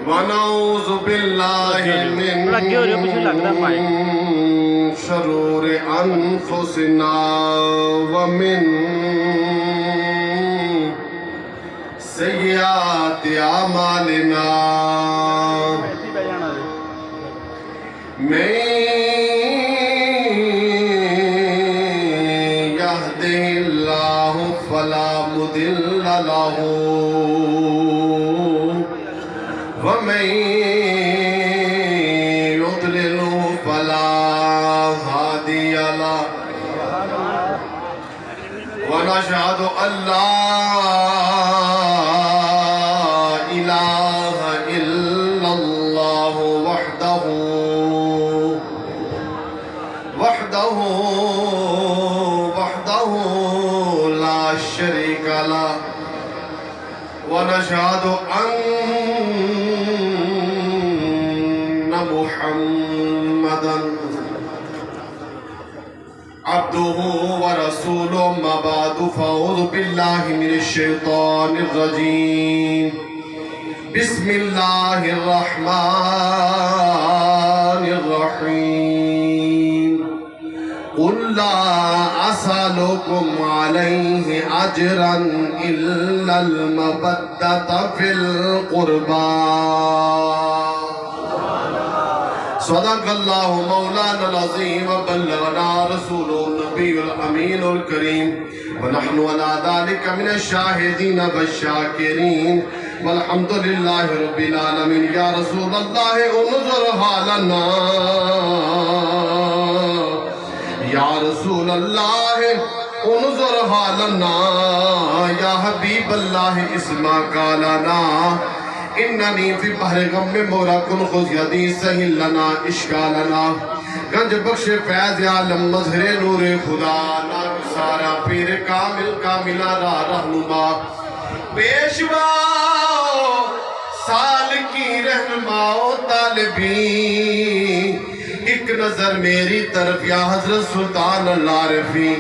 ونعوذ باللہ من شرور انفسنا ومن سیئات اعمالنا من يهده الله فلا مضل له ومن يضلله فلا هادي له ونشهد أن لا إله إلا الله وحده لا شريك له ونشهد أن محمدًا عبده ورسوله ما بعد فأعوذ بالله من الشيطان الرجيم بسم الله الرحمن الرحيم قل لا أسألكم عليه أجرا إلا المودة في القربى صدق اللہ مولانا العظیم وبلغنا رسوله النبی الامین الکریم ونحن على ذلك من الشاہدین والشاکرین والحمد للہ رب العالمین یا رسول اللہ انظر حالنا یا رسول اللہ انظر حالنا یا حبیب اللہ اسما قالنا اننی فی بحر غم موراکن خذ یدی سہل لنا اشکالنا گنج بخش فیض عالم مظہر نور خدا نام سارا پیر کامل کاملہ را رہنما پیشوا سال کی رہنما و طالبین ایک نظر میری طرف یا حضرت سلطان اللہ رفی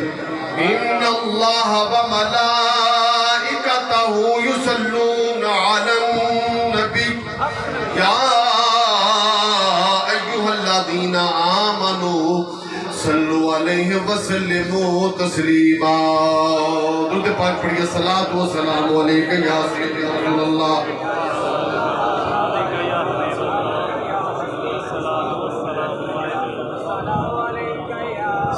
ان اللہ و ملائکتہ یصلون علی یا ایوہ الذین آمنوا صلو علیہ وسلموا تسلیما درود پاک پڑھئے صلاۃ و سلام علیکہ یا سیدی رسول اللہ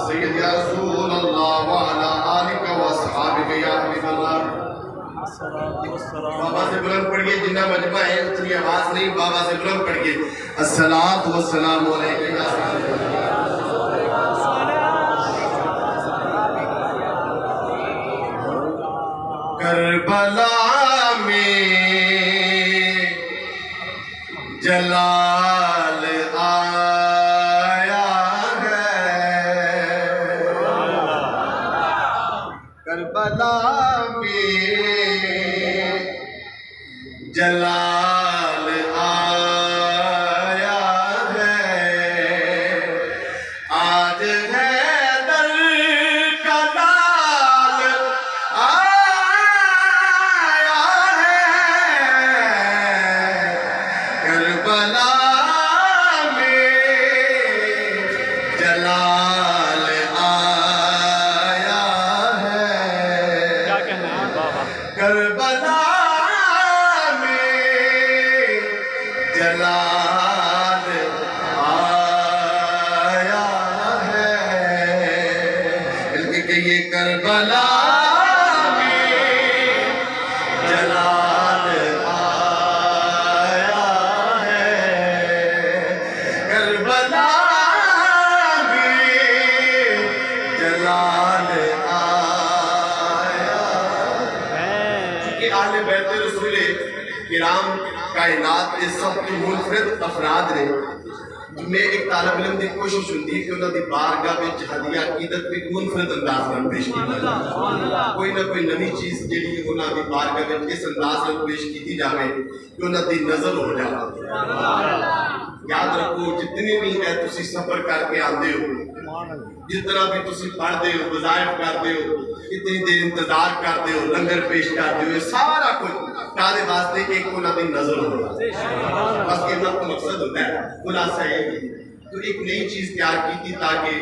سیدی رسول اللہ وعلا آلکہ و اصحابکہ یا حبیب اللہ بابا سے بلند پڑھئے جنہ مجمع ہے اتنی آواز نہیں بابا سے بلند پڑھئے الصلاۃ والسلام علیکم کربلا میں جلال آیا ہے کربلا میں جلال آیا ہے آج حیدر کا لال آیا ہے کربلا میں جلال آیا ہے کربلا جلال آیا ہے کہ یہ کربلا میں جلال آیا ہے کربلا میں جلال آیا ہے کہ اہل بیت رسول کرام کائنات کے سب کی منفرد افراد نے میں ایک طالب علم دی کوشش ہوندی کہ انہوں دی بارگاہ میں ہدیہ عقیدت میں منفرد انداز میں پیش کی کوئی نہ کوئی نئی چیز جڑی انہوں دی بارگاہ میں اس انداز میں پیش کی جاوے کہ انہوں دی نظر ہو جائے یاد رکھو جتنی بھی ہے تسی سفر کر کے آندے ہو جتنا بھی تسی پڑھ دے ہو وظائف کر دے ہو اتنی دیر انتظار کر دے ہو لنگر پیش کر دے ہو سارا کچھ تارے واسطے ایک انہوں دی نظر ہو بس کہنا تو مقصد ہوتا ہے خلاصہ ہے تو ایک نئی چیز تیار کی تھی تاکہ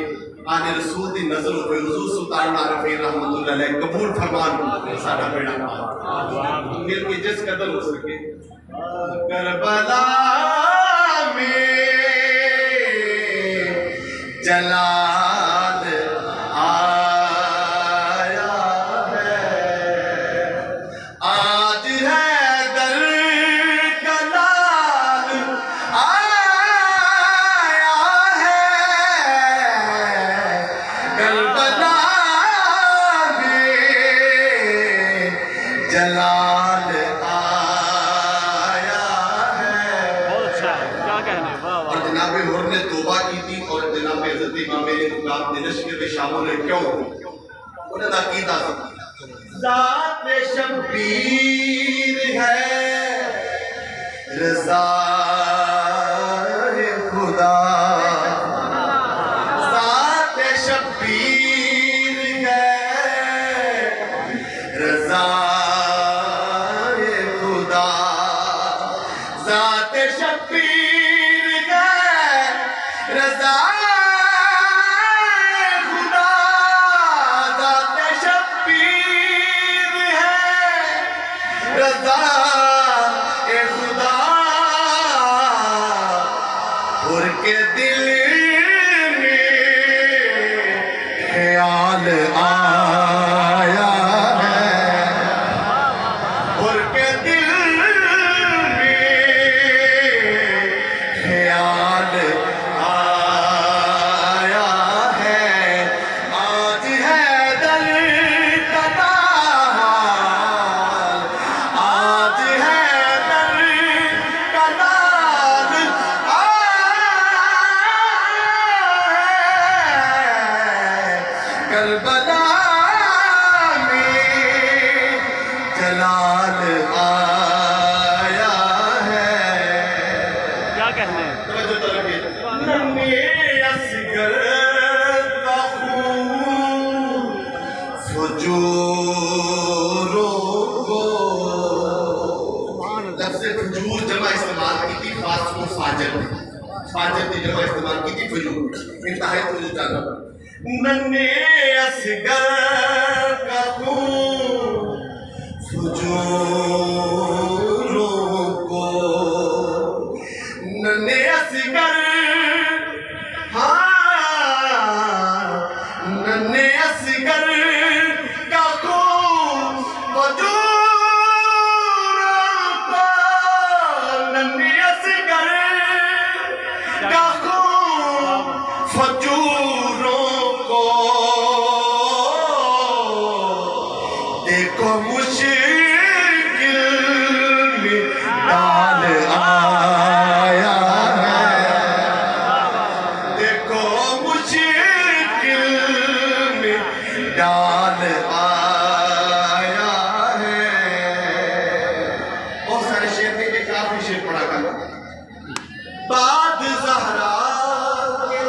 آنے رسول دی نظر ہوئے حضور سلطان عارفین رحمت اللہ علیہ قبول فرمان سارا بیڑا مل کے جس قدر ہو سکے کربلا میں جلال آیا ہے آج حیدر کا لال آیا ہے کربلا میں جلال آیا ہے اور جناب حر نے توبہ کی تھی اور جناب حضرت امام مقام دنش کے شامل ہے کیوں انہوں نے عقیدہ ذات شبیر ہے رضا خدا ذات شبیر ہے رضا خدا ذات شبیر ہے رضا خدا ذات شبیر ہے رضا خدا اور کے دل میں خیال آیا ہے اور کے دل میں خیال آیا ہے آج حیدر کا لال آج حیدر کا لال کربلا میں جلال آیا ہے کیا کہنے ہیں توجہ طلبیے نمی اصغر کا خون فجوروں کو لفظ فجور جمع استعمال کی تھی فاسق و فاجر فاجر کی جمع استعمال کی تھی فجور انتہائی توجہ جانا نمی اصغر کا خون فجوروں کو ننے اصغر ہاں ننے اصغر کا خون فجوروں کو ننے اصغر کا خون فجوروں کو دیکھو مشکل میں ڈال آیا ہے دیکھو مشکل میں ڈال آیا ہے بہت سارے شعر تھے ایک آخری شعر پڑھا کرنا بعد زہرا کے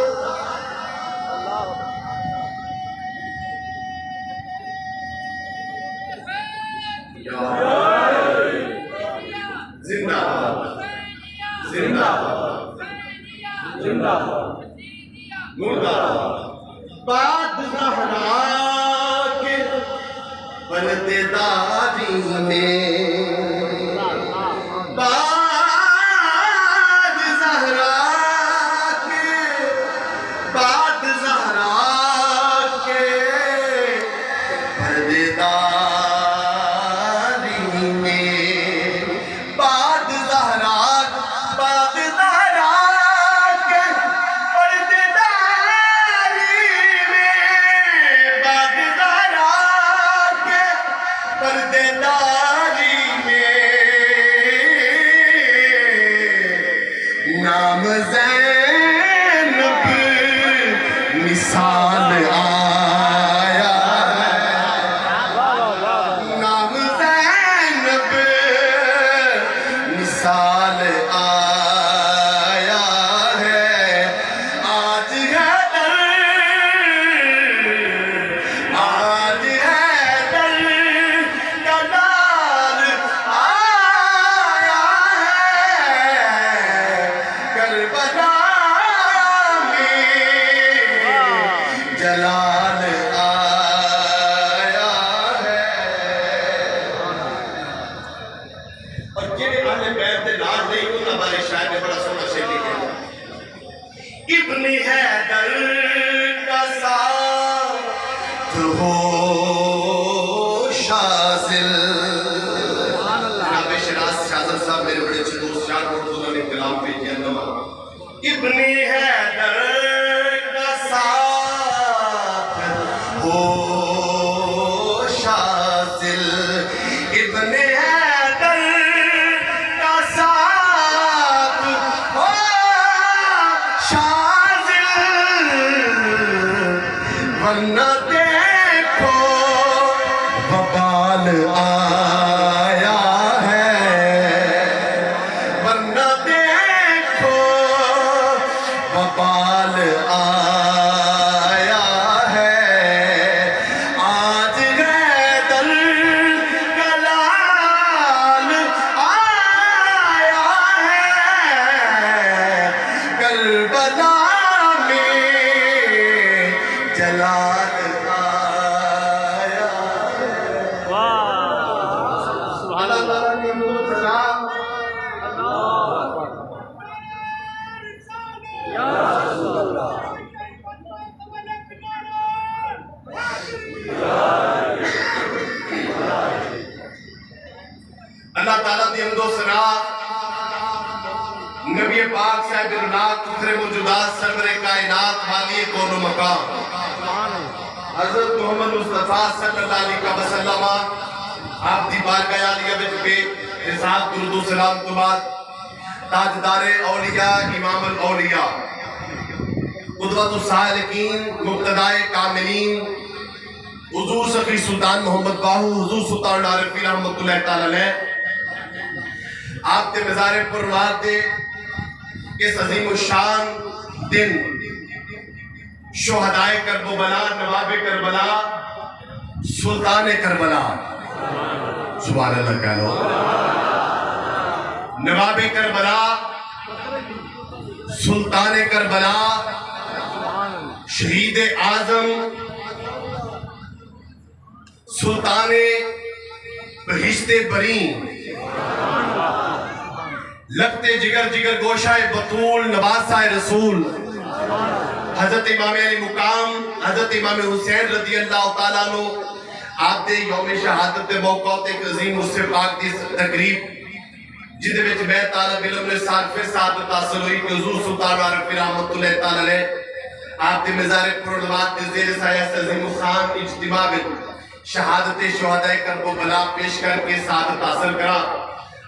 زندہ زندہ زندہ مردہ بعد زہرا کے پردے داری میں بعد زہرا کے بعد زہرا کے پردے داری میں بعد زہرا کے پردے داری میں بعد زہرا کے پردے داری میں نام زینب مثال آیا ہے نام زینب مثال آیا ہے آج حیدر کا لال آیا ہے والے شاعر نے بڑا سونا شعر لکھا ہے ابن حیدر کا ساتھ ہو شازل جناب شراز شازل صاحب میرے بڑے اچھے دوست شاعر اردو نے کلام پہ کیا نما ابن حیدر کا ساتھ ہو شازل ابن حیدر کا ساتھ ہو شازل ورنہ دیکھو وبال آیا ہے ورنہ دیکھو وبال آیا ہے آج حیدر کا لال آیا ہے کربلا میں جلال آیا واہ سبحان اللہ اللہ تعالیٰ نے ہم کو سلام اللہ تعالیٰ دی حمد و ثنا نبی پاک صاحب اللہ فخر موجودات سرور کائنات والی کون و مقام حضرت محمد مصطفیٰ صلی اللہ علیہ وسلم آپ دی بارگاہ عالیہ وچ بے حساب درود و سلام تو بعد تاجدار اولیاء امام الاولیاء قدوۃ الصالحین مقتدائے کاملین حضور سخی سلطان محمد باہو حضور سلطان عارفی رحمت اللہ تعالی علیہ آپ کے مزار پروار دے اس عظیم الشان دن شہدائے کربلا نواب کربلا سلطان کربلا سبحان اللہ کہہ لو نواب کربلا سلطان کربلا شہید اعظم سلطان بہشت برین لگتے جگر جگر گوشہ بطول نواسہ رسول حضرت امام علی مقام حضرت امام حسین رضی اللہ تعالیٰ عنہ آپ دے یوم شہادت دے موقع تے ایک عظیم اس سے پاک دی تقریب جدے وچ میں طالب علم نے پھر ساتھ تاثر ہوئی کہ حضور سلطان عارفی رحمت اللہ تعالیٰ علیہ آپ دے مزار پرنوات دے زیر سایہ عظیم خان اجتماع میں شہادت شہدائے کرب و بلا پیش کر کے ساتھ تاثر کرا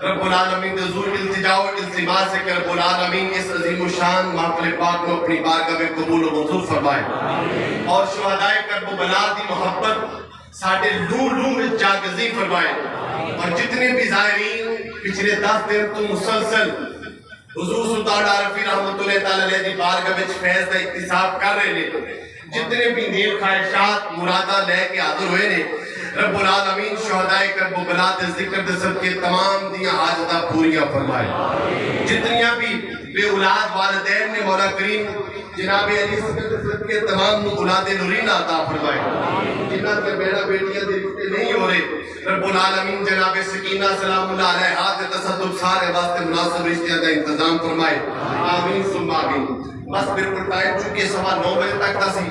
رب العالمین دے حضور التجا و التماس سے کہ رب العالمین اس عظیم الشان محفل پاک کو اپنی بارگاہ میں قبول و منظور فرمائے اور شہدائے کرب و بلا دی محبت ساڑھے لو میں جاگزی فرمائے اور جتنے بھی ظاہرین پچھلے 10 دن تو مسلسل حضور سلطان عارفی رحمت اللہ تعالی علیہ دی بارگاہ میں فیض دا اکتساب کر رہے ہیں جتنے بھی نیل خواہشات مرادہ لے کے حاضر ہوئے نے رب العالمین شہدائے کرب و بلا دے ذکر دے سب کے تمام دیاں حاجتاں پوریاں فرمائے جتنیاں بھی بے اولاد والدین نے مولا کریم جناب علی سب کے تمام اولاد نورین عطا فرمائے جنہ کے بیٹا بیٹیاں دے رشتے نہیں ہو رہے رب العالمین جناب سکینہ سلام اللہ علیہ ہاتھ تصدق سارے واسطے مناسب رشتہ کا انتظام فرمائے آمین ثم آمین بس بالکل ٹائم چونکہ 9:15 بجے تک تھا سی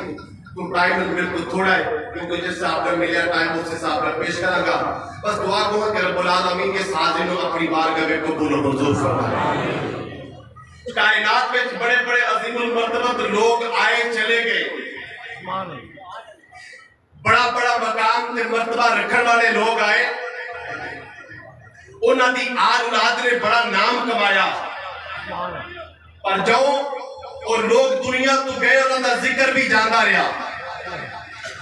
تو ٹائم بالکل تھوڑا ہے کیونکہ جس سے آپ نے ملیا ٹائم اس سے آپ نے پیش کرا گا بس دعا کو کہ رب العالمین کے سازنوں اپنی بارگاہ میں قبول و منظور فرمائے کائنات میں بڑے بڑے عظیم المرتبت لوگ آئے چلے گئے بڑا بڑا مقام تے مرتبہ رکھن والے لوگ آئے انہاں دی آل اولاد نے بڑا نام کمایا پر جو اور لوگ دنیا تو گئے انہاں دا ذکر بھی جانا رہا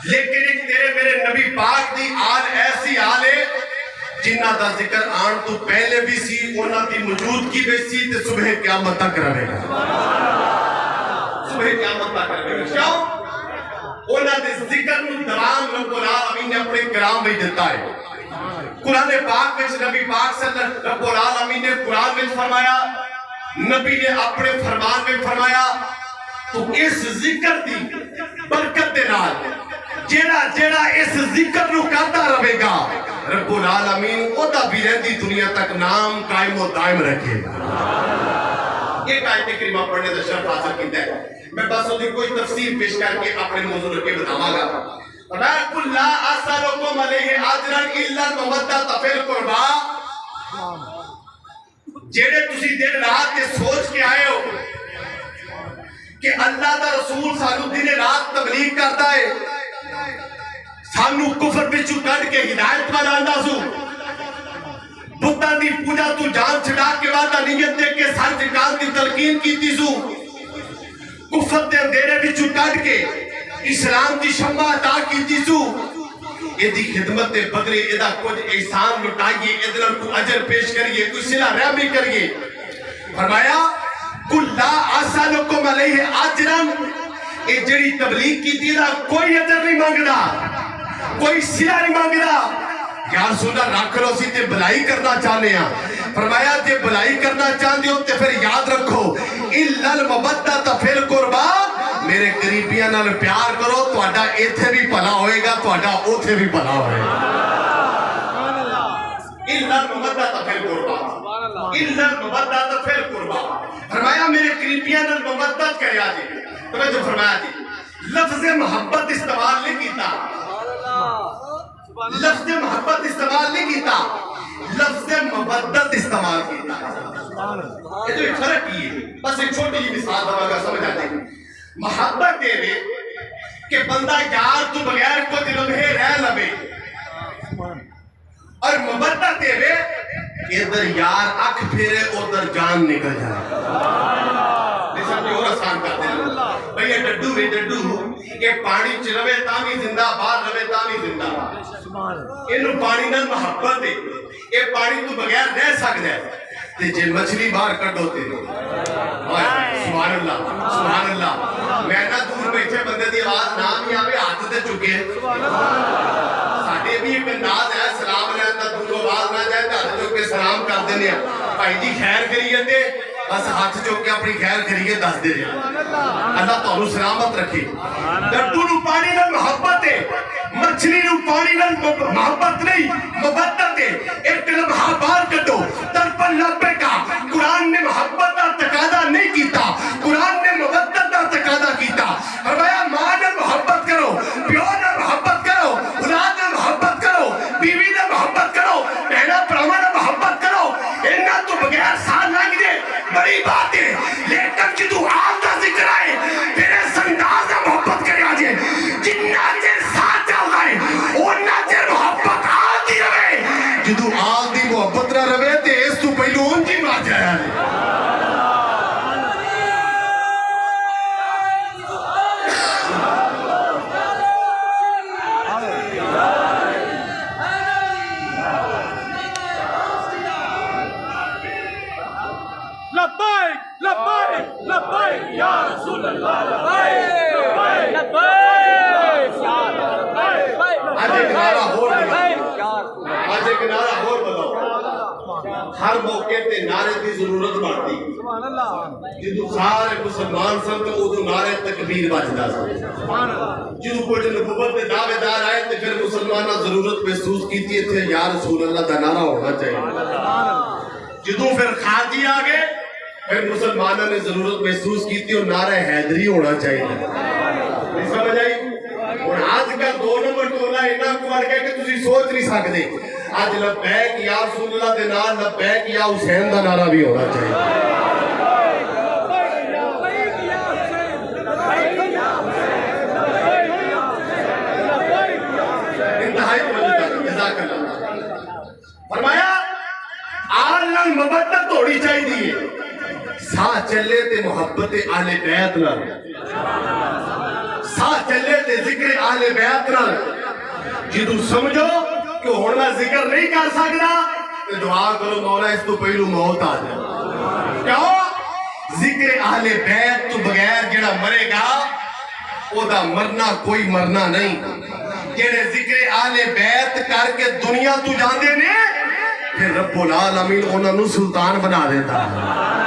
لیکن ایک تیرے میرے نبی پاک دی آل ایسی آل ہے جنہ دا ذکر آن تو پہلے بھی سی انہاں دی موجودگی بھی سی تے صبح قیامت تک رہے گا صبح قیامت تک رہے گا کیوں؟ انہاں دے ذکر نو دوام رب العالمین نے اپنے کرام میں دیتا ہے قرآن پاک میں نبی پاک صلی اللہ رب العالمین نے قرآن میں فرمایا نبی نے اپنے فرمان میں فرمایا تو اس ذکر دی برکت دے نال جیڑا اس ذکر نو کرتا رہے گا رب العالمین او دا بھی رہتی دنیا تک نام قائم و دائم رکھے گا ایک آیت کریمہ پڑھنے کا شرف حاصل کیتا ہے. میں بس اس کی کوئی تفسیر پیش کر کے اپنے موضوع کے بتاواں گا. قُلْ لَا أَسْأَلُكُمْ عَلَيْهِ أَجْرًا إِلَّا الْمَوَدَّةَ فِي الْقُرْبَىٰ. جیڑے تسی دن رات یہ سوچ کے آئے ہو کہ اللہ دا رسول سانو دن رات تبلیغ کرتا ہے, سانو کفر بچو کٹ کے ہدایت پر آندا سو, بتاں دی پوجا تو جان چھڑا کے وعدہ نیت دے کے سر جھکان دی تلقین کیتی سو, کفر دے اندھیرے بچو کٹ کے اسلام دی شمع عطا کیتی سو. یہ دی خدمت دے بدلے ادا کچھ احسان لٹائیے, ادھر کو اجر پیش کریے, کوئی صلہ رحمی کریے. فرمایا قُلْ لَا أَسْأَلُكُمْ عَلَيْهِ أَجْرًا. یہ جڑی تبلیغ کیتی دا کوئی اجر نہیں مانگدا, کوئی صلہ نہیں مانگدا. یا رسول اللہ رکھ لو سی تے بلائی کرنا چاہنے ہیں. فرمایا جے بلائی کرنا چاہتے ہو تے پھر یاد رکھو إِلَّا الْمَوَدَّةَ فِي الْقُرْبَىٰ. میرے قریبیاں نال پیار کرو, تہاڈا ایتھے بھی بھلا ہوئے گا, تہاڈا اوتھے بھی بھلا ہوئے گا. إِلَّا الْمَوَدَّةَ فِي الْقُرْبَىٰ. إِلَّا الْمَوَدَّةَ فِي الْقُرْبَىٰ. فرمایا میرے قریبیاں نال محبت کریا جی. توجہ فرمایا جی, لفظ محبت استعمال نہیں کیتا, لفظ محبت استعمال نہیں کیتا, لفظ مودت استعمال کیتا. یہ جو فرق ہی ہے, بس ایک چھوٹی جی مثال دوں گا, سمجھ آتے ہیں. محبت دے وے کہ بندہ یار تو بغیر کچھ لمحے رہ لوے, اور مودت دے وے ادھر یار اکھ پھیرے ادھر جان نکل جائے. اور آسان کرتے ہیں بھئی, یہ ڈڈو وے ڈڈو, یہ پانی چ روے تامی زندہ, باہر روے تامی زندہ. انہوں پانی نال محبت ہے, یہ پانی تو بغیر رہ سکتا ہے. تے جے مچھلی باہر کٹو تے سبحان اللہ سبحان اللہ. میں نہ دور بیٹھے بندے دی آواز نہ بھی آوے ہاتھ تے چکے. ساڈے بھی ایک انداز ہے سلام لینا دا, دور آواز نہ جائے تے ہاتھ چک کے سلام کر دینے ہیں. بھائی جی خیر کریے تے بس ہاتھ چک کے اپنی خیر کریے دس دے رہے ہیں. اللہ تعالیٰ سلامت رکھے. ڈڈو نو پانی نال محبت ہے, مچھلی نو پانی نال محبت نہیں مودت ہے. ایک لمحہ باہر کٹو تڑپن لبے کا. قرآن نے محبت کا تقاضا نہیں کیتا, قرآن نے مودت کا تقاضا کیتا. فرمایا ماں نال محبت کرو, پیو نال محبت کرو, اولاد نال محبت کرو, بیوی نال محبت کرو, بہنا بھراواں نال محبت کرو. انہاں تو بغیر سال لنگ دے بڑی بات ہے, لیکن جدو آل دا ذکر آئے پھر اس انداز دا محبت کرے آجے. جنہ چر ساتھ چل رہے انہاں چر محبت آل دی رہے. جدو آل دی محبت نہ رہے تے اس تو پہلو ان جی مار جایا ہے. لبیک لبیک لبیک یا رسول اللہ, لبیک لبیک لبیک یا لبیک. آج ایک نعرہ اور بلاؤ, آج ایک نعرہ اور بلاؤ. ہر موقع تے نعرے دی ضرورت پڑتی. جدو سارے مسلمان سن تو ادو نعرے تکبیر بجدا سن. جدو کچھ نبوت دے دعوے دار آئے تے پھر مسلماناں ضرورت محسوس کیتی تھے یا رسول اللہ دا نعرہ ہونا چاہیے. جدو پھر خارجی آگے پھر مسلمانوں نے ضرورت محسوس کی تھی اور نعرہ حیدری ہونا چاہیے. سمجھ آئی. اور آج کا دو نمبر ٹولا انہاں کو اڑ گیا کہ تسی سوچ نہیں سکتے. آج لبیک یا رسول اللہ دے نال لبیک یا حسین دا نعرہ بھی ہونا چاہیے. انتہائی جزاک اللہ. فرمایا آل نال مودت ہوڑی چاہیے. ساہ چلے تے محبت اہل بیت نال, ساہ چلے تے ذکر اہل بیت نال. جدو سمجھو کہ ہن میں ذکر نہیں کر سکتا تے دعا کرو مولا اس تو پہلو موت آ جائے. کیوں؟ ذکر اہل بیت تو بغیر جڑا مرے گا او دا مرنا کوئی مرنا نہیں. جڑے ذکر اہل بیت کر کے دنیا تو جاندے نے پھر رب العالمین انہاں نو سلطان بنا دیتا ہے.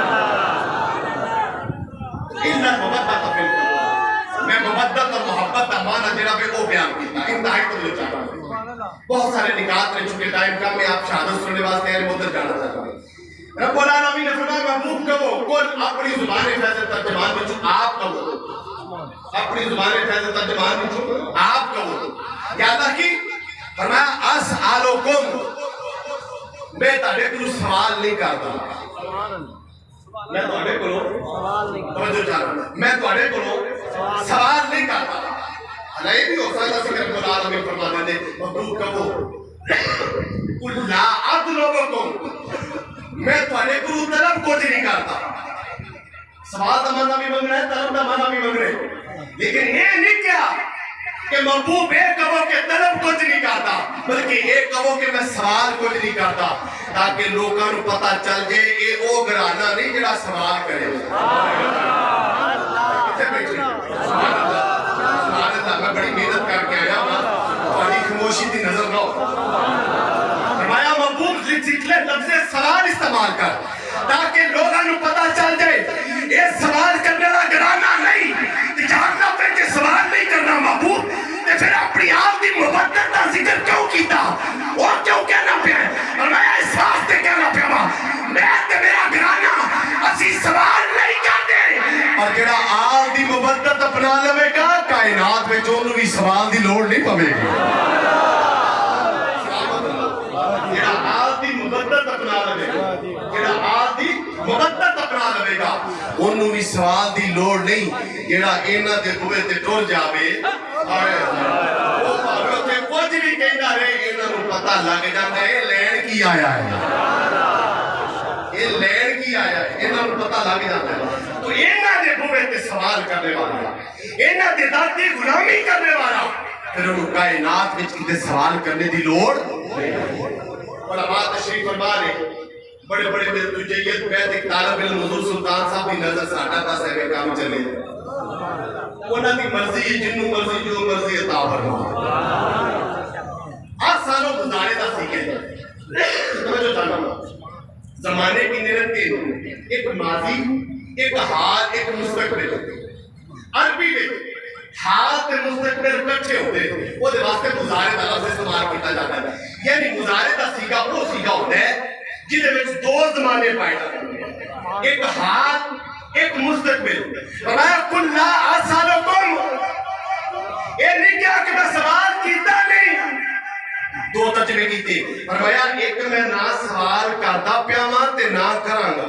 میں مودت اور محبت کا معنی جڑا ہے وہ بیان کیتا. انتہائی توجہ چاہتا ہوں. بہت سارے نکات رہ چکے, ٹائم کم میں آپ شہادت سننے واسطے ہیں, ادھر جانا چاہتا ہوں. رب العالمین نے فرمایا محبوب کہو قل اپنی اپنی زبان فیض ترجمان پوچھو آپ کہو یا اللہ کی فرمایا اسالکم میں تہاڈے کولوں سوال نہیں کردا میں تہاڈے کولوں توجہ چاہنا میں تہاڈے کولوں سوال نہیں کردا نہیں بھی ہو سکتا کہ رب العالمین فرما دے محبوب کہو قل لا اطلبکم میں تہاڈے کولوں طلب کچھ نہیں کردا سوال کا معنی بھی منگنا ہے طلب کا معنی بھی منگنا ہے لیکن یہ نہیں کیا کہ محبوب ایک کہو کہ طلب کچھ نہیں کرتا بلکہ ایک کہو کہ میں سوال کچھ نہیں کرتا تاکہ لوگوں کو پتہ چل جائے یہ وہ گھرانا نہیں جڑا سوال کرے سبحان اللہ میں بڑی محنت کر کے آیا ہوں بڑی خاموشی کی نظر نہ فرمایا محبوب جتنے لفظ سوال استعمال کر تاکہ لوگوں کو پتہ چل جائے یہ سوال کرنے والا گھرانا نہیں جاننا پہ کہ سوال نہیں کرنا محبوب تے پھر اپنی آپ کی محبت کا ذکر کیوں کیتا اور کیوں کہنا پیا اور میں اس واسطے کہنا پیا میں تے میرا گھرانا اسی سوال نہیں کرتے اور جڑا آپ کی محبت اپنا لوے گا کائنات میں جو بھی سوال دی لوڑ نہیں پوے گی جڑا آپ کی محبت اپنا لوے گا جڑا آپ کی محبت اپنا لوے گا انہوں بھی سوال دی لوڑ نہیں جڑا انہاں دے بوئے تے ٹر جاوے وہ بھاوے تے کچھ بھی کہندا رہے انہاں نوں پتہ لگ جاندا ہے لین کی آیا ہے یہ لین کی آیا ہے انہاں نوں پتہ لگ جاندا ہے تو انہاں دے بوئے تے سوال کرنے والا انہاں دے دل دی غلامی کرنے والا پھر انہوں کائنات وچ کتے سوال کرنے دی لوڑ علماء تشریف فرما رہے بڑے بڑے میرے تجیت بیت ایک طالب علم حضور سلطان صاحب کی نظر ساڑھا پاس ہے کام چلے انہاں دی مرضی جنوں مرضی جو مرضی عطا فرما آج سالوں گزارے دا سیکھے تمہیں جو جانا زمانے کی نرت کے ایک ماضی ایک حال ایک مستقبل عربی میں حال تے مستقبل کٹھے ہوتے ہیں وہ دے واسطے گزارے دا لفظ استعمال کیتا جاتا ہے یعنی گزارے دا سیکھا وہ سیکھا ہوتا ہے جنہیں میں دو زمانے پائے جاتے ہیں ایک حال ایک مستقبل فرمایا قل لا اسالکم یہ نہیں کیا کہ میں سوال کیتا نہیں دو ترجمے کیتے فرمایا ایک میں نہ سوال کردا پیا ماں تے نہ کراں گا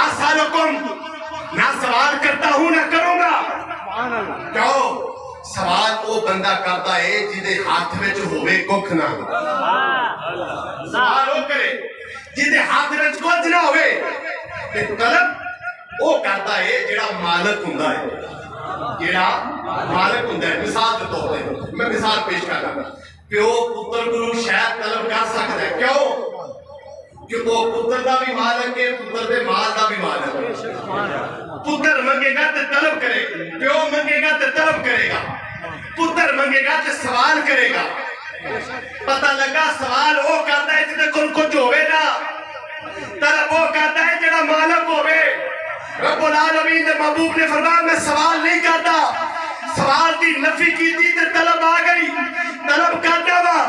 اسالکم نہ سوال کرتا ہوں نہ کروں گا کیوں سوال وہ بندہ کرتا ہے جیدے ہاتھ میں جو ہوئے ککھ نہ سوال وہ کرے جیدے ہاتھ میں جو کچھ نہ ہوئے طلب وہ کرتا ہے جڑا مالک ہوندا ہے جڑا مالک ہوندا ہے مثال دے طور تے میں مثال پیش کردا پیو پتر کو شاید طلب کر سکدا ہے کیوں کہ وہ پتر دا بھی مالک ہے پتر دے مال دا بھی مالک ہے پتر منگے گا تے طلب کرے گا پیو منگے گا تے طلب کرے گا پتر منگے گا تے سوال کرے گا پتہ لگا سوال وہ کرتا ہے جتے کل کچھ ہوئے نا طلب وہ کرتا ہے جڑا مالک ہوئے رب العالمین دے محبوب نے فرمایا میں سوال نہیں کرتا سوال دی نفی کی تھی تے طلب آ گئی طلب کرنا وا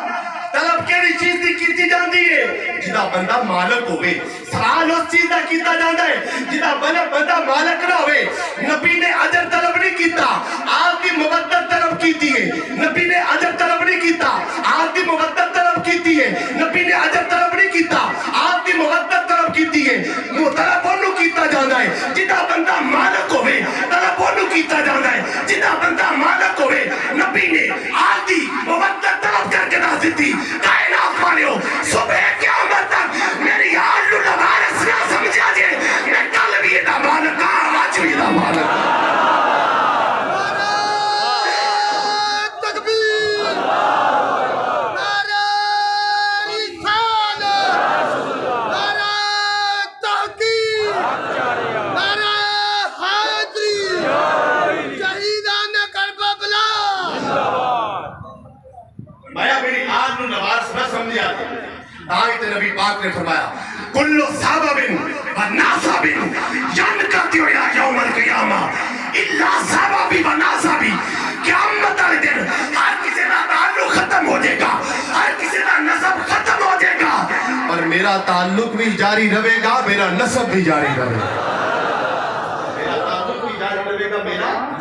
طلب کیڑی چیز دی کیتی جاندی ہے جدا بندہ مالک ہوئے سوال اس چیز دا کیتا جاندا ہے جدا بندہ مالک نہ ہوئے نبی نے اجر طلب نہیں کیتا آپ کی مبدت طلب کیتی ہے نبی نے اجر طلب نہیں کیتا آپ کی مبدت طلب کیتی ہے نبی نے اجر طلب نہیں کیتا آپ کی مبدت طلب کیتی ہے وہ طلب انہوں کیتا جاندا ہے جدا بندہ مالک ہوئے طلب انہوں کیتا جاندا ہے جدا بندہ مالک ہوئے نبی نے آپ کی مبدت طلب کر کے نازل تھی کائنات والے صبح قیامت تک میری آلو لبارس نہ سمجھا جے میں کل بھی دا مالک آج بھی دا مالک نبی پاک نے فرمایا کلو سبب و ناسب ینقطع الی یوم القیامہ الا سبب و ناسب قیامت والے دن ہر کسی کا تعلق ختم ہو جائے گا ہر کسی کا نسب ختم ہو جائے گا اور میرا تعلق بھی جاری رہے گا میرا نسب بھی جاری رہے گا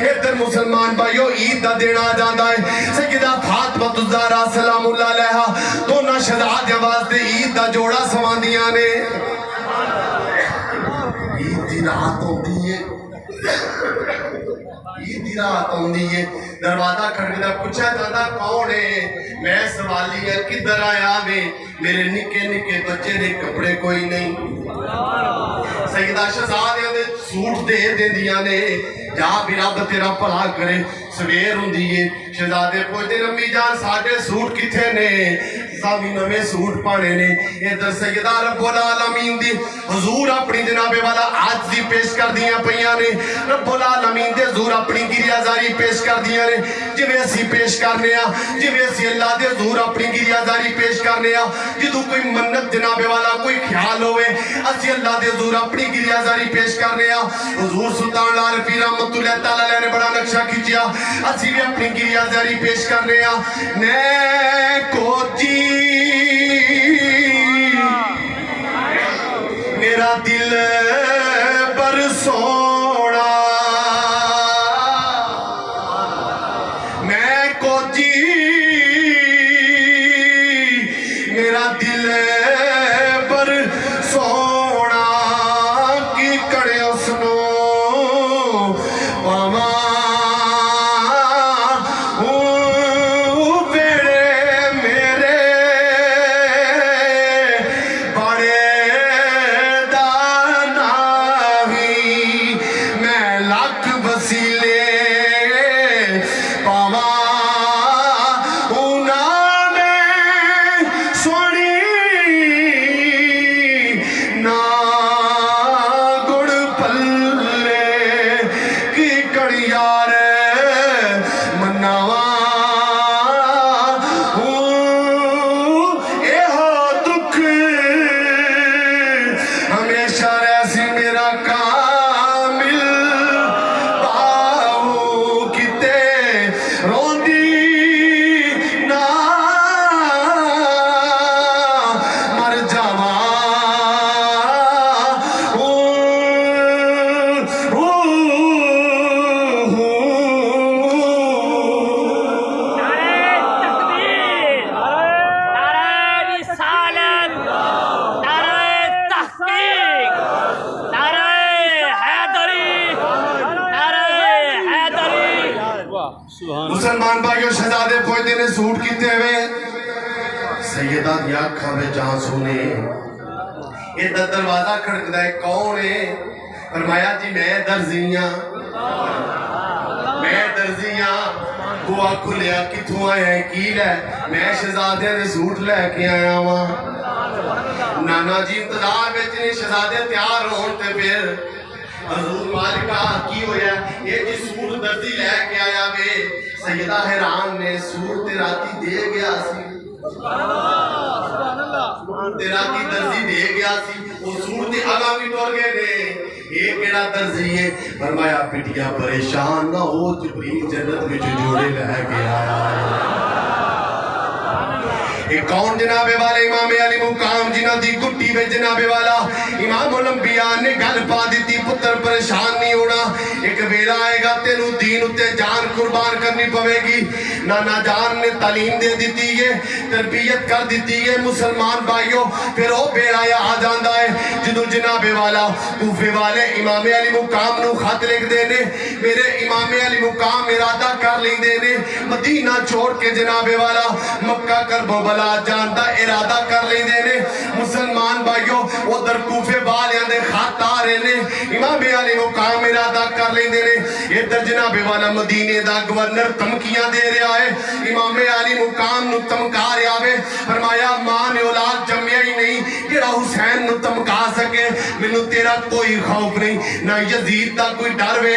ادھر مسلمان بھائیو عید دا دینا آ جاندہ ہے سیدہ فاطمہ الزہرا سلام اللہ علیہا دونوں شہزادے واسطے عید دا جوڑا سواندیاں نے عید دی رات ہوندی ہے عید دی رات ہوندی ہے دروازہ کھڑکدا پوچھا جاتا کون ہے میں سوالی ہے کدھر آیا میں میرے نکے نکے بچے نے کپڑے کوئی نہیں سیدہ شہزادیاں دے سوٹ دے دیندیاں نے جا بھی رب تیرا بھلا کرے سویر ہوندی ہے شہزادے پوچھتے امی جان ساڈے سوٹ کتھے نے سامی نویں سوٹ پانے نے ادھر سیدہ رب العالمین دی حضور اپنی جناب والا عاجزی پیش کر دیاں پیاں نے رب العالمین دے حضور اپنی گریازاری پیش کر دیاں نے جویں اسی پیش کرنے ہاں جویں اسی اللہ دے حضور اپنی گریازاری پیش کرنے ہاں جدوں کوئی منت جناب والا کوئی خیال ہوئے اسی اللہ دے حضور اپنی گریازاری پیش کرنے ہاں حضور سلطان العارفین رحمت اللہ تعالی علیہ نے بڑا نقشہ کھینچیا اسی بھی اپنی گریازاری پیش کرنے ہاں نیکو جی میرا دل بر سونا میں کو جی میرا دل بر سونا کی کڑے اسنو پاما مسلمان بھائیو شہزادے پوچھتے نے سوٹ کیتے ہوئے سیدہ دی آنکھاں میں جہاں سونے ادھر دروازہ کھڑکدا ہے کون ہے فرمایا جی میں درزیاں بوا کھلیا کتھوں آیا ہے کی لے میں شہزادے نے سوٹ لے کے آیا ہوں نانا جی انتظار بیچنے شہزادے تیار ہون تے پھر حضور مالکہ کی ہویا یہ جی سوٹ دردی لے کے آیا وے سیدہ حیران نے سوٹ تیراتی دے گیا سی تیراتی دردی دے گیا سی وہ سوٹ تے آگا بھی ٹور گئے نے یہ کیڑا درزی ہے فرمایا پٹیا پریشان نہ ہو جبریل جنت میں جو جوڑے لے کے آیا ایک کون جناب والا امام علی مقام جنہ دی گٹی میں جناب والا امام الانبیاء نے گل پا دیتی پتر پریشان نہیں ہونا ایک ویلا آئے گا تینو دین اتے جان قربان کرنی پوے گی نانا جان نے تعلیم دے دیتی ہے تربیت کر دیتی ہے مسلمان بھائیوں پھر وہ ویلا آ جاندہ ہے جدو جناب والا کوفے والے امام علی مقام نو خط لکھ دینے میرے امام علی مقام ارادہ کر لیں دینے مدینہ چھوڑ کے جناب والا مکہ کربو بلا جاندہ ارادہ کر لیں دینے مسلمان بھائیوں وہ در کوفے والیاں دے خط آ رہے نے امام علی مقام ارادہ کر لیں دینے یہ در جناب والا مدینے دا گورنر تمکیاں دے رہا ہے امام علی مقام نو تمکا رہا ہے فرمایا ماں نے اولاد جمعہ ہی نہیں جڑا حسین نو تمکا سکے منو تیرا کوئی خوف نہیں نہ یزید دا کوئی ڈر وے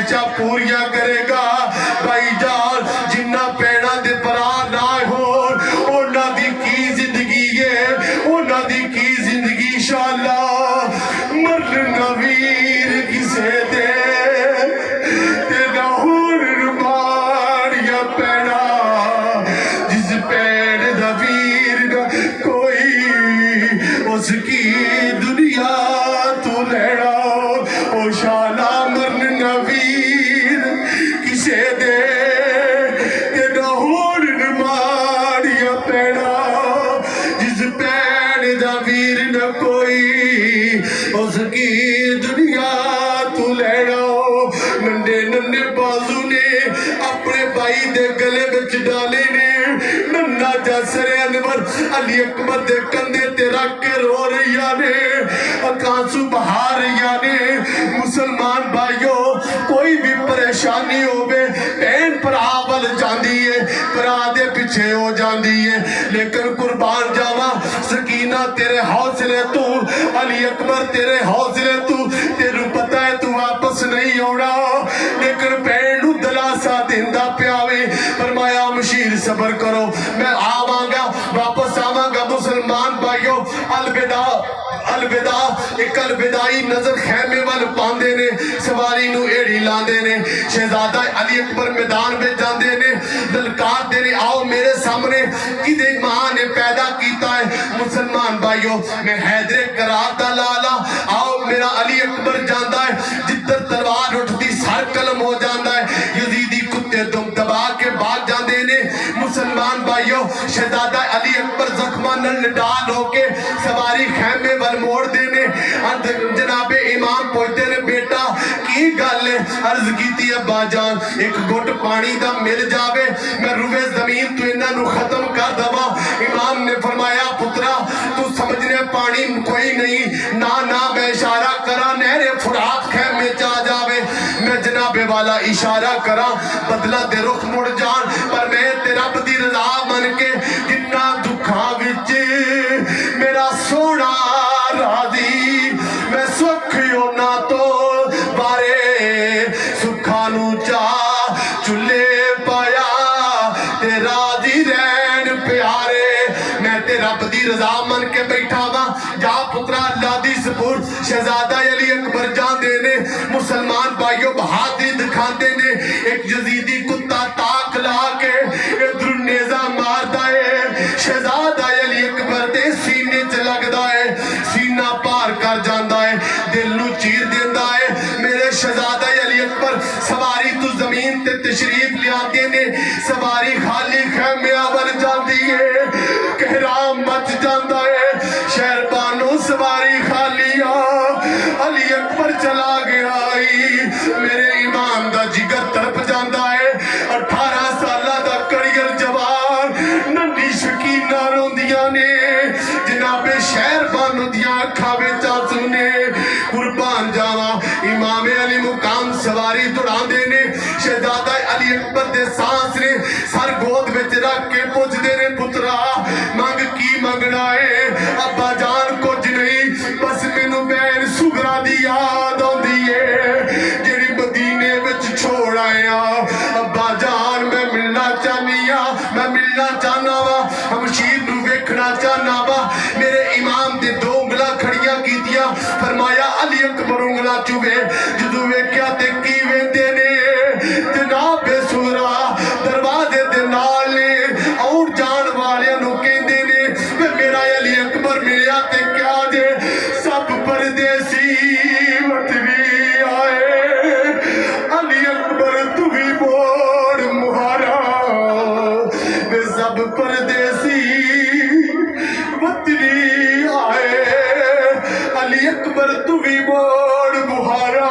خواہشاں پوریاں کرے گا بھائی جان جنہ پیڑا دے پرا نہ ہو اونا دی کی زندگی ہے اونا دی کی زندگی انشاءاللہ مرن نویر کسے دے تیرا ہور رمار یا پیڑا جس پیڑ دا ویر نہ کوئی اس کی دنیا تو لیڑا او شالا مرن نویر کسے دے تیرا ہور رمار یا پیڑا جس پیڑ دا ویر نہ کوئی اس کی دنیا تو لیڑا نندے نندے بازو نے اپنے بھائی دے گلے بچ ڈالے نے ننہ جاسر انور علی اکبر دے کندے تے رکھ کے رو رہیا نے اکانسو بہا رہیا نے مسلمان بھائیو کوئی بھی پریشانی ہوئے پین پر آبل جاندی ہے پر آدھے پیچھے ہو جاندی ہے لیکن قربان جاوا سکینہ تیرے حوصلے تو علی اکبر تیرے حوصلے تو تیرے پتہ ہے تو واپس نہیں ہونا لیکن پینڈو دلاسا دیندہ پیاوے فرمایا مشیر صبر کرو میں آوانگا واپس آوانگا مسلمان بھائیو الوداع الوداع ایک الوداعی نظر خیمے وال پاندے نے سواری نو ایڑی لاندے نے شہزادہ علی اکبر میدان میں جاندے نے دلکار دے نے آؤ میرے سامنے کدے ماں نے پیدا کیتا ہے مسلمان بھائیو میں حیدر کرار دا لالا آؤ میرا علی اکبر جاندہ ہے جدر تلوار اٹھتی سار قلم ہو جاندہ ہے یزیدی کتے دم دبا کے بھاگ جاندے نے مسلمان بھائیو شہزادہ علی اکبر زخمان ڈال ہو کے سواری خیمے بل موڑ دینے جناب امام پوچھتے نے بیٹا کی گل ہے عرض کیتی ابا جان ایک گھٹ پانی دا مل جاوے میں روے زمین تو انہاں نو ختم کر دوا امام نے فرمایا پترا تو سمجھنے پانی کوئی نہیں نا میں اشارہ کرا نہر فرات خیمے چا جاوے میں جناب والا اشارہ کرا بدلہ دے رخ مڑ جان پر میں تیرا بدی رضا من کے جنہ دکھا وچ میرا سونا راضی میں سکھیوں نہ تو بارے سکھانو چاہ چلے پایا تیرا دی رین پیارے میں تیرا بدی رضا من کے بیٹھا وا جا پترا اللہ دی سپورٹ شہزادہ علی اکبر جان دینے مسلمان بھائیوں بہادری دکھاندے نے ایک یزیدی کتا تاک لا کے ادھر نیزہ مار دائے شہزادہ علی اکبر دے سینے چلگ دائے سینہ پار کر جاندہ ہے دل نو چیر دیندہ ہے میرے شہزادہ علی اکبر سواری تو زمین تے تشریف لیا دینے سواری خالی خیمے آور جاندی ہے کہرام مچ جاندہ ہے شہر بانو سواری خالی علی اکبر چلا گیا میرے امام دا جگر ترپ جاندہ ہے 18 سالہ دا کریل جوان ننی شکینہ روندیاں نے جناب شہر بانو دیاں کھاوے چاچو نے قربان جاوا امام علی مقام سواری دڑان دینے شہزادہ علی اکبر دے سانس نے سر گود وچ رکھ کے پوچھ دینے پترا مانگ کی منگنا ہے ابا جان کچھ نہیں بس مینوں بین سگرا دی یاد آندی ہے جڑی مدینے وچ چھوڑ آیا ابا جان میں ملنا چاہنیا میں ملنا چاہنا وا ہمشیر نو ویکھنا چاہنا وا میرے امام دے دو انگلا کھڑیاں کیتیاں فرمایا علی اکبر انگلا چوے جدو ویکھیا تے کی ویندے نے جناب سورا دروازے دے نال اور جان والے نو کہندے نے میرا علی اکبر ملیا تے کیا جے سب پردیسی وطنی آئے علی اکبر تو بھی موڑ مہارا سب پردیسی وطنی آئے علی اکبر تو بھی موڑ مہارا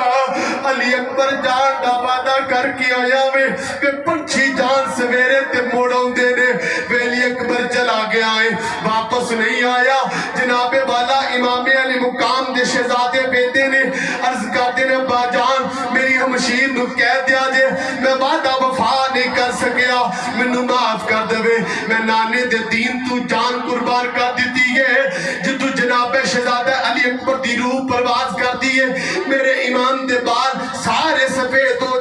علی اکبر جان دا وعدہ کر کے آیا وے کہ پنچھی جان سویرے تے موڑوں دے نے علی اکبر چلا گیا ہے واپس نہیں آیا جناب والا امام علی مقام دے شہزادے بیٹے نے عرض کرتے نے با جان میری ہمشیر نو کہہ دیا جے میں وعدہ وفا نہیں کر سکیا منو معاف کر دے میں نانے دے دین تو جان قربان کر دیتی ہے جدو جناب شہزادہ علی اکبر دی روح پرواز کر دی ہے میرے امام دے بال سارے سفید ہو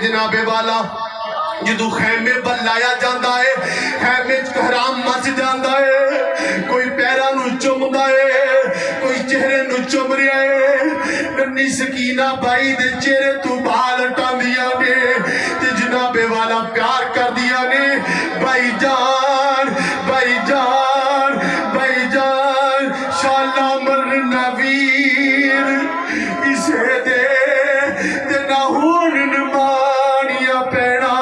جناب والا جدو خیمے پر لایا جاندہ ہے خیمے حرام مچ جاندہ ہے کوئی پیرا نو چمدہ ہے کوئی چہرے نو چم رہا ہے ننی سکینہ بائی دے چہرے تو بال اٹھان دیا نے تے جناب والا پیار کر دیا نے بھائی جان بھائی جان بھائی جان شالا مرنا ویر اسے دے نہ ہون نمانیا پیڑا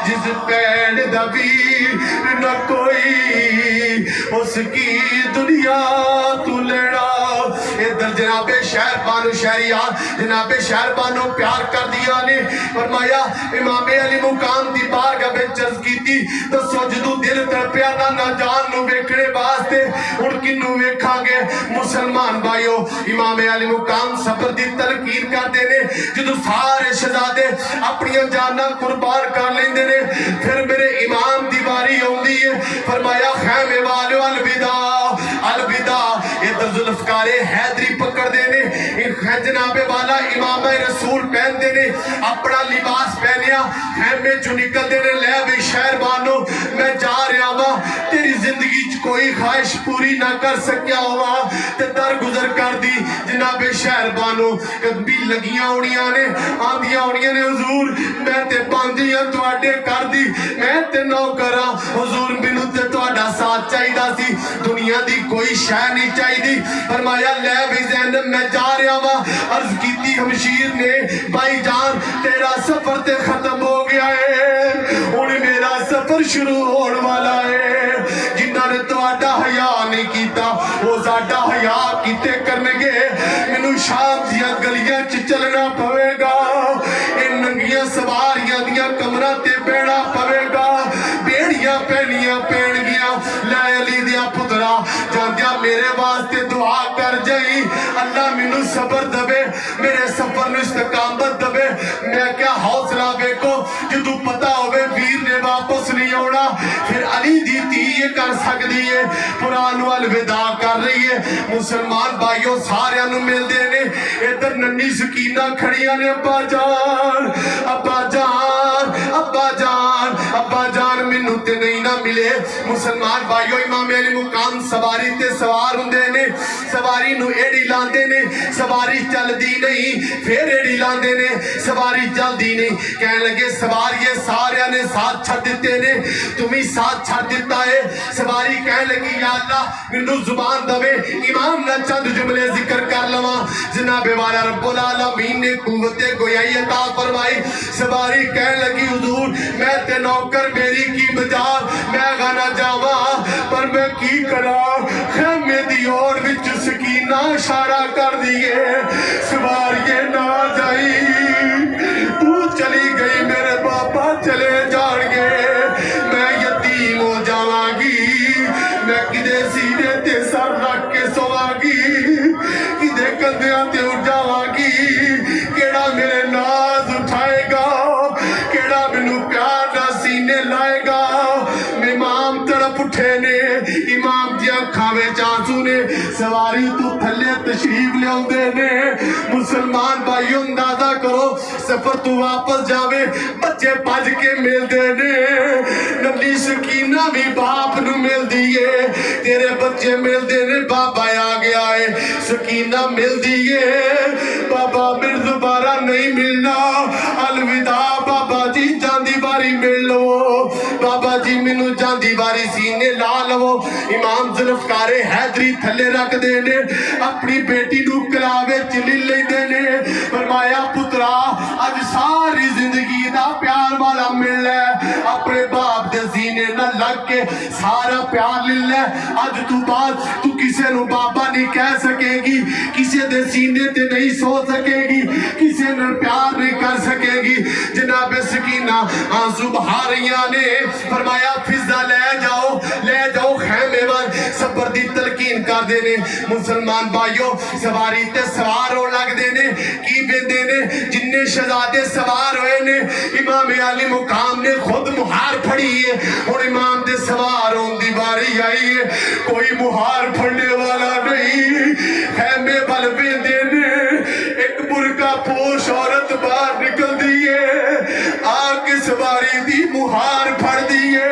جس پیڑ دبیر نہ کوئی اس کی دنیا تو لیڑا ادھر جناب شہر بانو شہریان جناب شہر بانو پیار کر دیا نے فرمایا امام علی مقام دی بارگاہ میں چرز کی تھی دسو جدو دل تڑپیا نہ جان نو ویکھنے واسطے ان کی نو ویکھا گے مسلمان بھائیو امام علی مقام صبر دی تلقین کر دینے جدو سارے شہزادے اپنی جانا قربان کر لیندے نے پھر میرے امام دی باری ہوندی ہے فرمایا خیمے والو الوداع الوداع ادھر ذوالفقار حیدری پکڑ دینے جناب والا امام رسول پہن دینے اپنا لباس پہنیا خیمے جو نکل دینے لے بھی شہر بانو میں جا رہا ہوا تیری زندگی کوئی خواہش پوری نہ کر سکیا ہوا تے در گزر کر دی جناب شہر بانو کدبی لگیاں اڑیاں نے آندیاں اڑیاں نے حضور میں تے پانجیاں تواڈے کر دی میں تے نو کرا حضور مینوں تے تواڈا ساتھ چاہیدا سی دنیا دی کوئی شے نہیں چاہیدی فرمایا لے بھی زینب میں جا رہا ہوا عرض کیتی ہمشیر نے بھائی جان تیرا سفر تے ختم ہو گیا ہے ہن میرا سفر شروع ہون والا ہے جنہاں نے تواڈا حیا نہیں کیتا وہ ساڈا حیا کیتے کرنگے مینوں شام دیاں گلیاں چ چلنا پوے گا ان ننگیاں سواریاں دیاں کمراں تے بیڑا پوے گا بیڑیاں پہنیاں پین گیاں لے علی دیا پترا جاندیا میرے واسطے دعا کر جائی اللہ مینوں صبر دبے میرے سفر نو استقامت دبے میں کیا حوصلہ بیکو جدو پتا ہوئے ویر نے واپس نہیں ہونا پھر علی دی تھی یہ کر سکتی ہے قرآن والوداع کر رہی ہے مسلمان بھائیوں سارے انہوں مل دینے ادھر ننی سکینہ کھڑیاں نے ابا جان ابا جان ابا جان ابا جان منو تے نہیں نہ ملے مسلمان بھائیوں امام علی مقام سواری تے سوار ہوندے نے سواری نو ایڑی لاندے نے سواری چل دی نہیں پھر ایڑی لاندے نے سواری چل دی نہیں کہنے لگے سواری سارے نے ساتھ چھڑ دیتے نے تمہیں ساتھ چھڑ دیتا ہے سواری کہنے لگی یا اللہ منو زبان دوے امام نہ چند جملے ذکر کر لوا جناب والا رب العالمین نے قوت گویائی عطا فرمائی سواری کہنے لگی حضور میں تے نوکر میری کی بجار میں گانا جاوا پر میں کی کرا خیمے دی اور وچ سکینہ اشارہ کر دیئے سواری نہ جائی تو چلی گئی میرے باپا چلے جان گے میں یتیم ہو جاواں گی میں کدے سینے تے سر رکھ کے سواں گی کدے کندیاں تے اٹھ جاواں گی کیڑا میرے ناز اٹھائے گا کیڑا مینوں پیار نہ سینے لائے گا امام طرف اٹھے نے امام دی اکھاں وچ آنسو نے سواری تو تھلے تشریف لے اوندے نے مسلمان بھائیو اندازہ کرو سفر تو واپس جاوے بچے بھج کے مل دے نے ننی سکینہ بھی باپ نو مل دیئے تیرے بچے مل دے نے بابا آ گیا ہے سکینہ مل دیئے بابا مل دوبارہ نہیں ملنا الوداع بابا جی جاندی باری مل لو بابا جی منو جاندی باری سینے لا لو امام ذوالفقار حیدری تھلے رکھ دینے اپنی بیٹی نو کلاوے چلی لے دینے فرمایا پترا آج ساری زندگی دا پیار والا مل لے اپنے باپ دے سینے نہ لگ کے سارا پیار لے لے آج تو بات تو کسے نو بابا نہیں کہہ سکے گی کسے دے سینے تے نہیں سو سکے گی کسے نو پیار نہیں کر سکے گی جناب سکینہ آنسو بہا رہیاں نے فرمایا فضا لے جاؤ خیمے ور صبر دی تلقین کر دینے مسلمان بھائیو سواری تے سوار ہو لگ دینے کی بے دینے جننے شہزادے سوار ہوئے نے امام علی مقام نے خود مہار پھڑی ہے اور امام دے سوار ہون دی باری آئی ہے کوئی مہار پھڑنے والا نہیں خیمے بل بے دینے ایک برقع پوش عورت باہر نکل دیئے مہار پھڑ دیے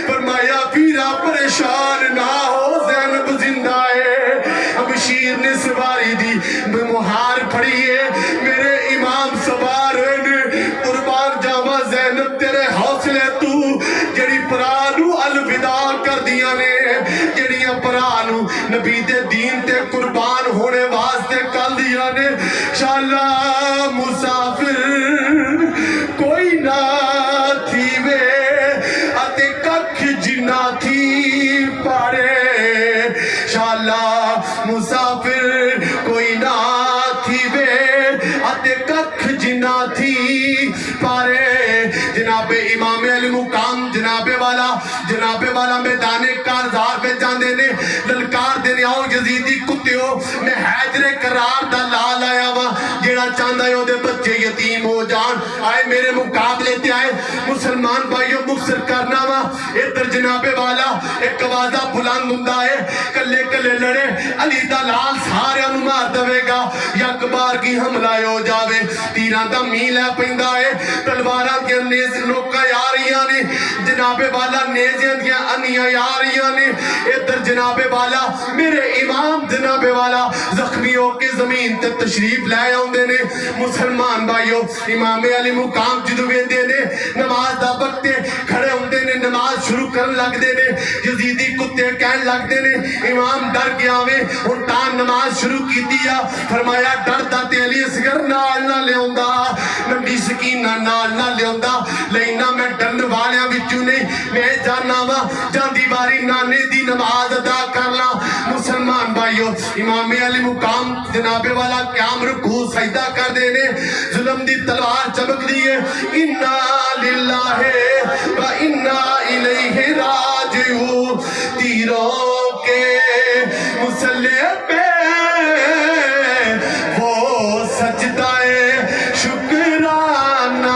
فرمایا پیرا پریشان نہ ہو زینب زندہ ہے اب شیر نے سواری دی مہار پھڑیے میرے امام سوار ہوئے قربان جاوا زینب تیرے حوصلے تو جڑی پرانو الوداع کر دیا نے جڑیاں پرانو نبی دے دین تے قربان ہونے واسطے کر دیا نے شاءاللہ مسافر کوئی نہ تھی وے اتے ککھ جنہ تھی پارے شاءاللہ مسافر کوئی نہ تھی وے اتے ککھ جنہ تھی پارے جناب امام علی مقام جناب والا میدان کارزار پہ جاندے نے للکار دینے آؤ یزیدی کتیو میں حیدر قرار دا لال آیا وا جیڑا چاندہ ہے دے بچے یتیم ہو جان آئے میرے مقابلے تے آئے مسلمان بھائیوں مفسر کرنا وا ادھر جناب والا ایک آوازہ بلند ہوندا ہے کلے کلے لڑے علی دا لال سارے انو مار دوے گا یک بار کی حملہ ہو جاوے تیران دا میل ہے پہندہ ہے تلوارہ دیا نیز لوکا یاریاں نے جناب والا نیزیاں دیا انیاں یاریاں نے ادھر جناب والا میرے امام جناب والا زخمیوں کے زمین تے تشریف لائے ہوندے نے مسلمان بھائیوں امام علی مقام جدو ویندے نے نماز دا وقت کھڑے ہوندے نے نماز شروع کرن لگ دے نے یزیدی کتے کہن لگ دے نے امام ڈر گیا وے اور تان نماز شروع کی دیا فرمایا ڈر دا تے علی اصغر نال نہ لے ہوندا نبی سکینہ نال نہ لے ہوندا لینا میں ڈرن والیاں وچوں نہیں میں جانا وا جاندی باری نانے دی نماز ادا کرنا مسلمان بھائیو امام علی مقام جناب والا قیام رکوع سجدہ کر دینے ظلم دی تلوار چمک دیئے انا للہ و انا الیہ راجعون تیروں کے مسلح پہ وہ سجدہ شکرانہ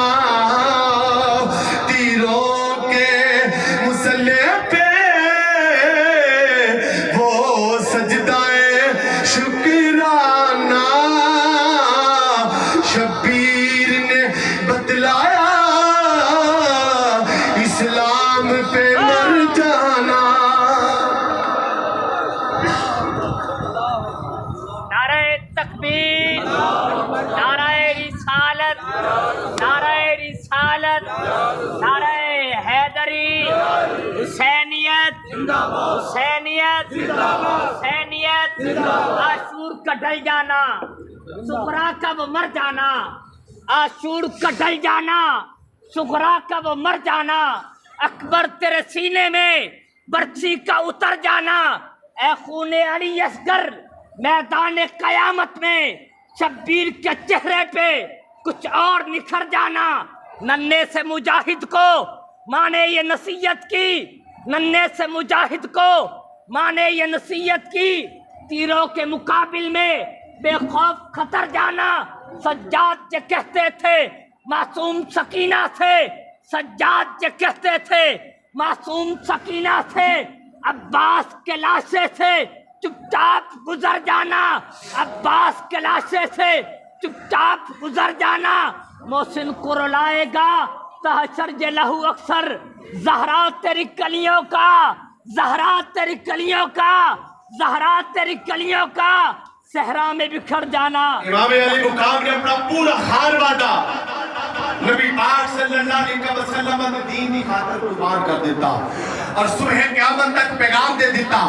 تیروں کے مسلح پہ وہ سجدہ شکرانہ شبیر نے بتلایا اسلام پہ مر جانا نعرہ تکبیر نعرہ رسالت نعرہ رسالت نعرہ حیدری حسینیت حسینیت حسینیت عاشور کا ڈل جانا سغرا کا وہ مر جانا عاشور کا ڈل جانا سغرا کا وہ مر جانا اکبر تیرے سینے میں برچی کا اتر جانا اے خون علی اصغر میدان قیامت میں شبیر کے چہرے پہ کچھ اور نکھر جانا ننے سے مجاہد کو ماں نے یہ نصیحت کی ننے سے مجاہد کو ماں نے یہ نصیحت کی تیروں کے مقابل میں بے خوف خطر جانا سجاد جو کہتے تھے معصوم سکینہ سے سجاد جو کہتے تھے معصوم سکینہ سے عباس کے لاشے سے چپ چاپ گزر جانا عباس کے لاشے سے چپ چاپ گزر جانا محسن کو رلائے گا تحشر جے لہو اکثر زہرا تیری کلیوں کا زہرا تیری کلیوں کا زہرا تیری کلیوں کا صحرا میں بکھر جانا امام علی مقام نے اپنا پورا خانوادہ نبی پاک صلی اللہ علیہ وسلم دین کی خاطر قربان کر دیتا اور صبح قیامت تک پیغام دے دیتا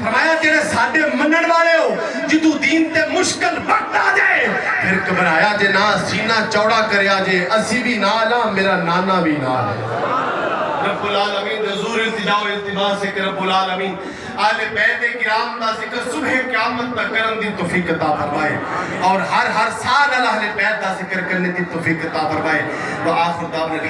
فرمایا تیرے ساڈے منن والے ہو جدو دین تے مشکل وقت آ جائے پھر گھبرایا جے نہ سینہ چوڑا کریا جے اسی بھی نال ہاں میرا نانا بھی نال ہے رب العالمین حضور التجا و التماس سے کہ رب العالمین آل بیت کرام دا ذکر صبح قیامت تک کرن دی توفیق عطا فرمائے اور ہر سال اہل بیت دا ذکر کرنے دی توفیق عطا فرمائے وآخر دعوانا